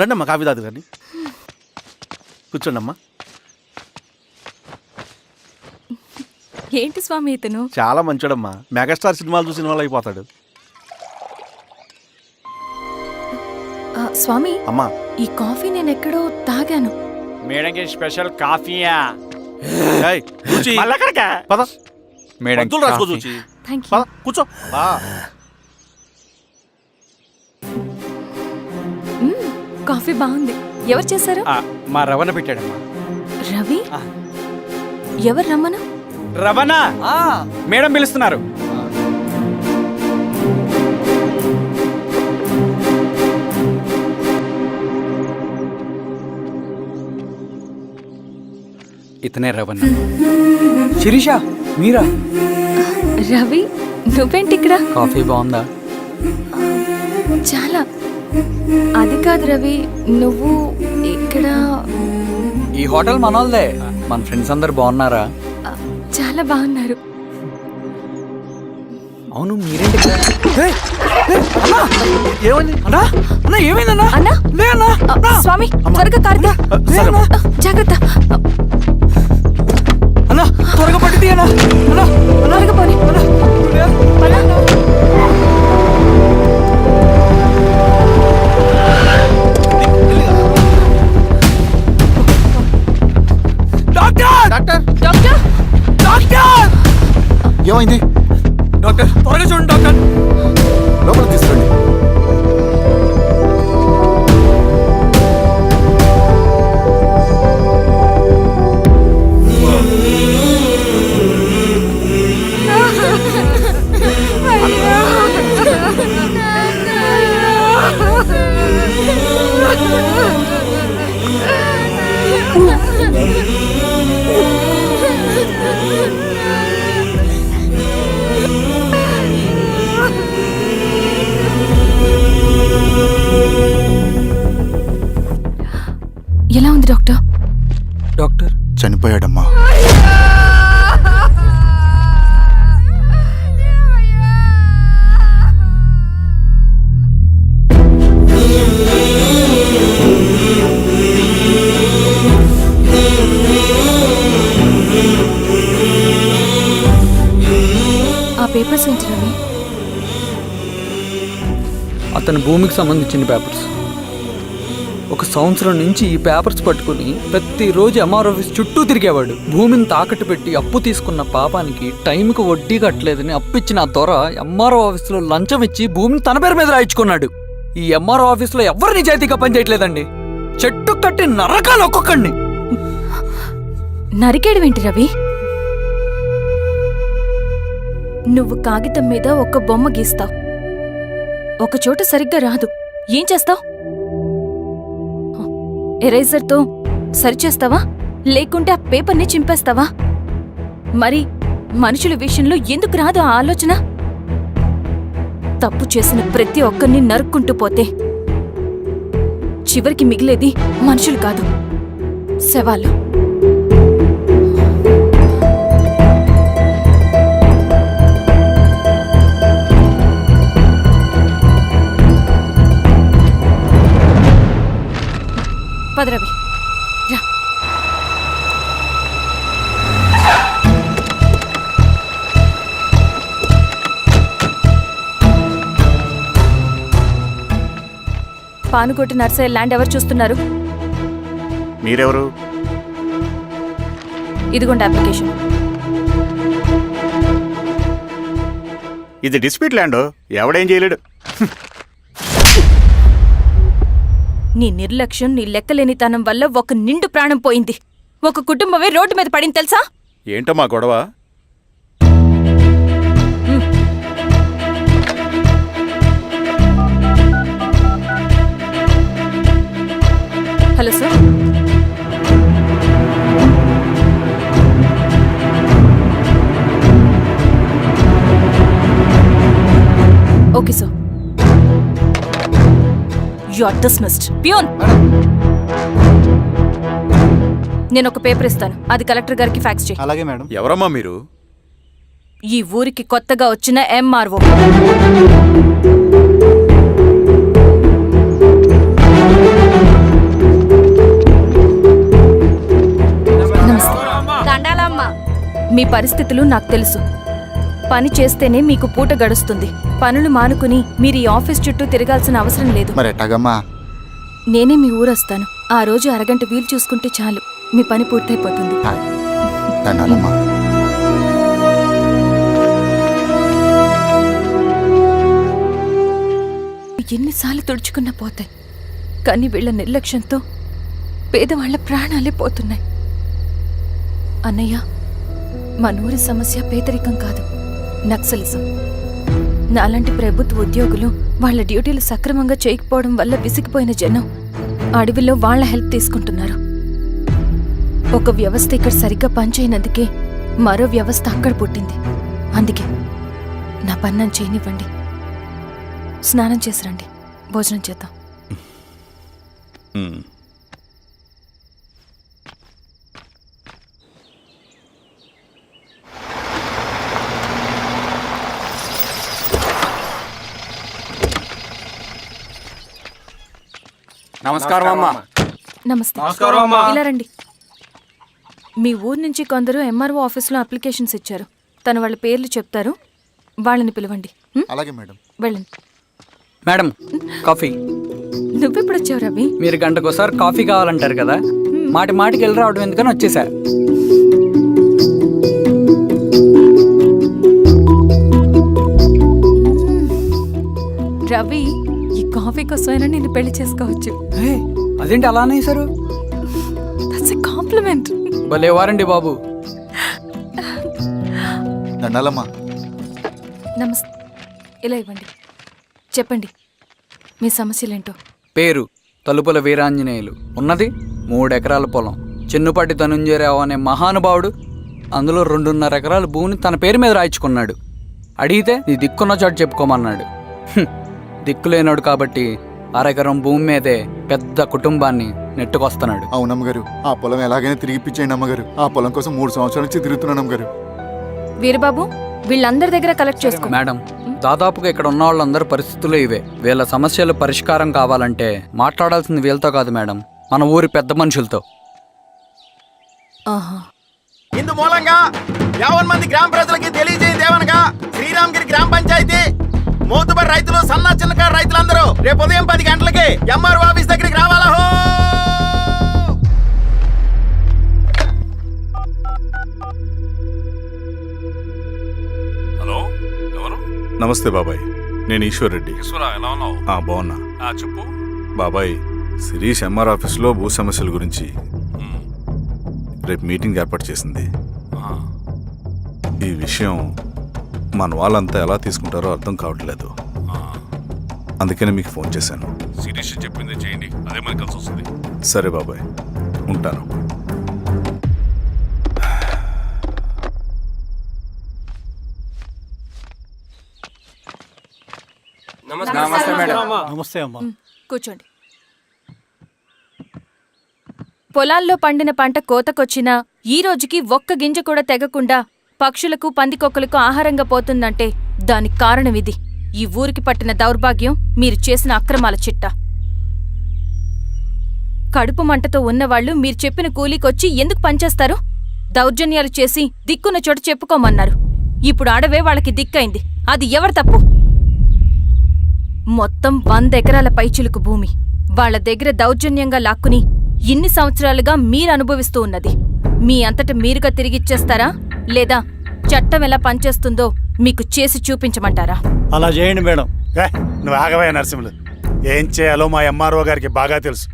రండమ్మా కాఫీ తాదు కానీ కూర్చోండమ్మా. ఏంటి స్వామి ఇతను? చాలా మంచోడమ్మా, మెగాస్టార్ సినిమాలు చూసిన వాళ్ళు అయిపోతాడు. స్వామి అమ్మా ఈ కాఫీ నేను ఎక్కడో తాగాను. మేడంకి స్పెషల్ కాఫీయా? ఏయ్, కూర్చో. పద మేడం మందులు రాసుకో చూచి. Thank you. పద కూర్చో. కాఫీ బాగుంది. ఎవరు చేశారు? మా రవణ పెట్టాడమ్మా. రవి? ఎవరు రమ్మను? రవణ మేడం పిలుస్తున్నారు. ఇతనే రవణ. శిరీష మీరా? రవి నువ్వేంటి ఇక్కడ? కాఫీ బాగుందా? చాలా. అది కాదు రవి, నువ్వు ఇక్కడ. ఈ హోటల్ మనోల్దే. మన ఫ్రెండ్స్ అందరు బాగున్నారా? చాలా బాగున్నారు. అవును మీరేంటి? ఏమైంది అన్నా అన్నా ఏమైందన్నా? అన్నా లే అన్నా. స్వామి త్వరగా కారుతా. జాగ్రత్త అన్నా, త్వరగా పట్టి తీయనా. అన్నా త్వరగా పోనీ. డాక్టర్ డాక్టర్ డాక్టర్ డాక్టర్ ఏమైంది? డాక్టర్ త్వరగా చూడండి డాక్టర్. లోపలికి తీసుకురండి. ఎలా ఉంది డాక్టర్? డాక్టర్ చనిపోయాడమ్మా. ఆ పేపర్స్ ఏంటి రవి? అతని భూమికి సంబంధించిన పేపర్స్. ఒక సంవత్సరం నుంచి ఈ పేపర్స్ పట్టుకుని ప్రతిరోజు ఎంఆర్ ఆఫీస్ చుట్టూ తిరిగేవాడు. భూమిని తాకట్టు పెట్టి అప్పు తీసుకున్న పాపానికి టైంకి వడ్డీ కట్టలేదని అప్పిచ్చిన ఆ దొర ఎంఆర్ఓ ఆఫీస్లో లంచం ఇచ్చి భూమిని తన పేరు మీద రాయించుకున్నాడు. ఈ ఎంఆర్ఓ ఆఫీస్లో ఎవరు నిజాయితీగా పనిచేయట్లేదండి. చెట్టు కట్టి నరకాలు ఒక్కొక్కడిని. నరికేయడం ఏంటి రవి? నువ్వు కాగితం మీద ఒక బొమ్మ గీస్తావు, ఒక చోట సరిగ్గా రాదు, ఏం చేస్తావు? ఎరేజర్తో సరిచేస్తావా, లేకుంటే ఆ పేపర్ని చింపేస్తావా? మరి మనుషుల విషయంలో ఎందుకు రాదు ఆ ఆలోచన? తప్పు చేసిన ప్రతి ఒక్కరిని నరుక్కుంటూ పోతే చివరికి మిగిలేది మనుషులు కాదు, శవాలు. పదరవి రా. పానుకోటి నర్సయ్య ల్యాండ్ ఎవరు చూస్తున్నారు? మీరెవరు? ఇదిగోండి అప్లికేషన్. ఇది డిస్ప్యూట్ ల్యాండ్, ఎవడేం చేయలేడు. నీ నిర్లక్ష్యం, నీ లెక్కలేనితనం వల్ల ఒక నిండు ప్రాణం పోయింది. ఒక కుటుంబమే రోడ్డు మీద పడింది తెలుసా? ఏంటో మా గొడవ? Hello sir. Okay sir. You are dismissed. Peon, నేను ఒక పేపర్ ఇస్తాను, అది కలెక్టర్ గారికి ఫ్యాక్స్ చేయి. అలాగే మేడం. ఎవరమ్మా మీరు? ఈ ఊరికి కొత్తగా వచ్చిన ఎంఆర్ఓ. మీ పరిస్థితులు నాకు తెలుసు. పని చేస్తేనే మీకు పూట గడుస్తుంది. పనులు మానుకుని మీరు ఈ ఆఫీస్ చుట్టూ తిరగాల్సిన అవసరం లేదు. మరి ఎట్టాగమ్మా? నేనే మీ ఊరొస్తాను. ఆ రోజు అరగంట వీలు చూసుకుంటే చాలు, మీ పని పూర్తయిపోతుంది. దండాలమ్మా. ఎన్నిసార్లు తుడుచుకున్నా పోతాయి, కానీ వీళ్ళ నిర్లక్ష్యంతో పేదవాళ్ల ప్రాణాలే పోతున్నాయి. అన్నయ్య, మా నూరి సమస్య పేదరికం కాదు, నక్సలిజం. నాలాంటి ప్రభుత్వ ఉద్యోగులు వాళ్ళ డ్యూటీలు సక్రమంగా చేయకపోవడం వల్ల విసిగిపోయిన జనం అడవిలో వాళ్ల హెల్ప్ తీసుకుంటున్నారు. ఒక వ్యవస్థ ఇక్కడ సరిగ్గా పనిచేయనందుకే మరో వ్యవస్థ అక్కడ పుట్టింది. అందుకే నా పన్నం చేయనివ్వండి. స్నానం చేసి రండి, భోజనం చేద్దాం. నమస్కారం అమ్మా. నమస్తే. ఇలా రండి. మీ ఊరు నుంచి కొందరు ఎంఆర్ఓ ఆఫీస్లో అప్లికేషన్స్ ఇచ్చారు. తను వాళ్ళ పేర్లు చెప్తారు, వాళ్ళని పిలవండి. అలాగే మేడం. వెళ్ళండి. Madam, coffee. నువ్వెప్పుడు వచ్చావు రవి? మీరు గంటకోసారి కాఫీ కావాలంటారు కదా, మాటి మాటికి వెళ్ళి రావడం ఎందుకని వచ్చేసా. రవి, ఈ కాఫీ కోసమైనా నేను పెళ్లి చేసుకోవచ్చు. అదేంటి అలా అనేసారు? That's a compliment. భలే వారండి బాబు. దండాలమ్మా. నమస్తే. ఇలా ఇవ్వండి. చెప్పండి, మీ సమస్యలేంటో. పేరు తలుపుల వీరాంజనేయులు. ఉన్నది 3 ఎకరాల పొలం. చిన్నుపాటి ధనుంజయరావు అనే మహానుభావుడు అందులో 2.5 ఎకరాల భూమిని తన పేరు మీద రాయించుకున్నాడు. అడిగితే నీ దిక్కున్న చోటు చెప్పుకోమన్నాడు. దిక్కులేనాడు కాబట్టి 1/2 ఎకరం భూమి మీదే పెద్ద కుటుంబాన్ని నెట్టుకొస్తున్నాడు. అవునమ్మగారు, ఆ పొలం ఎలాగైనా తిరిగి ఇప్పించేయండి అమ్మగారు. ఆ పొలం కోసం 3 సంవత్సరాల నుంచి తిరుగుతున్నాను అమ్మగారు. వీరబాబు, వీళ్ళందరి దగ్గర కలెక్ట్ చేసుకో. మేడం, దాదాపుగా ఇక్కడ ఉన్న వాళ్ళందరూ పరిస్థితులు ఇవే. వీళ్ళ సమస్యలు పరిష్కారం కావాలంటే మాట్లాడాల్సింది వీళ్ళతో కాదు మేడం, మన ఊరి పెద్ద మనుషులతో. ఇందు మూలంగా 50 మంది గ్రామ ప్రజలకి తెలియజేయదేవనగా శ్రీరామగిరి గ్రామ పంచాయతీ మోతుబడి రైతులు, సన్న చిన్నకారు రైతులందరూ రేపు ఉదయం 10 గంటలకి ఎంఆర్ఓ ఆఫీస్ దగ్గరికి రావాలా. హలో, ఎవరు? నమస్తే బాబాయ్, నేను ఈశ్వర్ రెడ్డి. ఈశ్వరా, ఎలా ఉన్నావు? బాగున్నా. చెప్పు. బాబాయ్, శిరీష్ ఎంఆర్ ఆఫీస్లో భూ సమస్యల గురించి రేపు మీటింగ్ ఏర్పాటు చేసింది. ఈ విషయం మన వాళ్ళంతా ఎలా తీసుకుంటారో అర్థం కావట్లేదు. అందుకనే మీకు ఫోన్ చేశాను. శిరీష్ చెప్పింది చేయండి, అదే మనకి కలిసి వస్తుంది. సరే బాబాయ్, ఉంటాను. నమస్తే మేడం. నమస్తే అమ్మా. కూర్చోండి. పొలాల్లో పండిన పంట కోతకొచ్చినా ఈ రోజుకి ఒక్క గింజ కూడా తెగకుండా పక్షులకు, పందికొక్కలకు ఆహారంగా పోతుందంటే దానికి కారణం ఇది. ఈ ఊరికి పట్టిన దౌర్భాగ్యం మీరు చేసిన అక్రమాల చిట్టా. కడుపు మంటతో ఉన్నవాళ్లు మీరు చెప్పిన కూలీకొచ్చి ఎందుకు పనిచేస్తారు? దౌర్జన్యాలు చేసి దిక్కున్న చోట చెప్పుకోమన్నారు. ఇప్పుడు అడవే వాళ్ళకి దిక్కైంది. అది ఎవరి తప్పు? మొత్తం 100 ఎకరాల పైచిలుకు భూమి వాళ్ల దగ్గర దౌర్జన్యంగా లాక్కుని ఇన్ని సంవత్సరాలుగా మీరు అనుభవిస్తూ ఉన్నది. మీ అంతట మీరుగా తిరిగిచ్చేస్తారా, లేదా చట్టం ఎలా పనిచేస్తుందో మీకు చేసి చూపించమంటారా? అలా చేయండి మేడం. నువ్వు ఆగవే నరసింహులు. ఏం చేయాలో మా ఎంఆర్ఓ గారికి బాగా తెలుసు.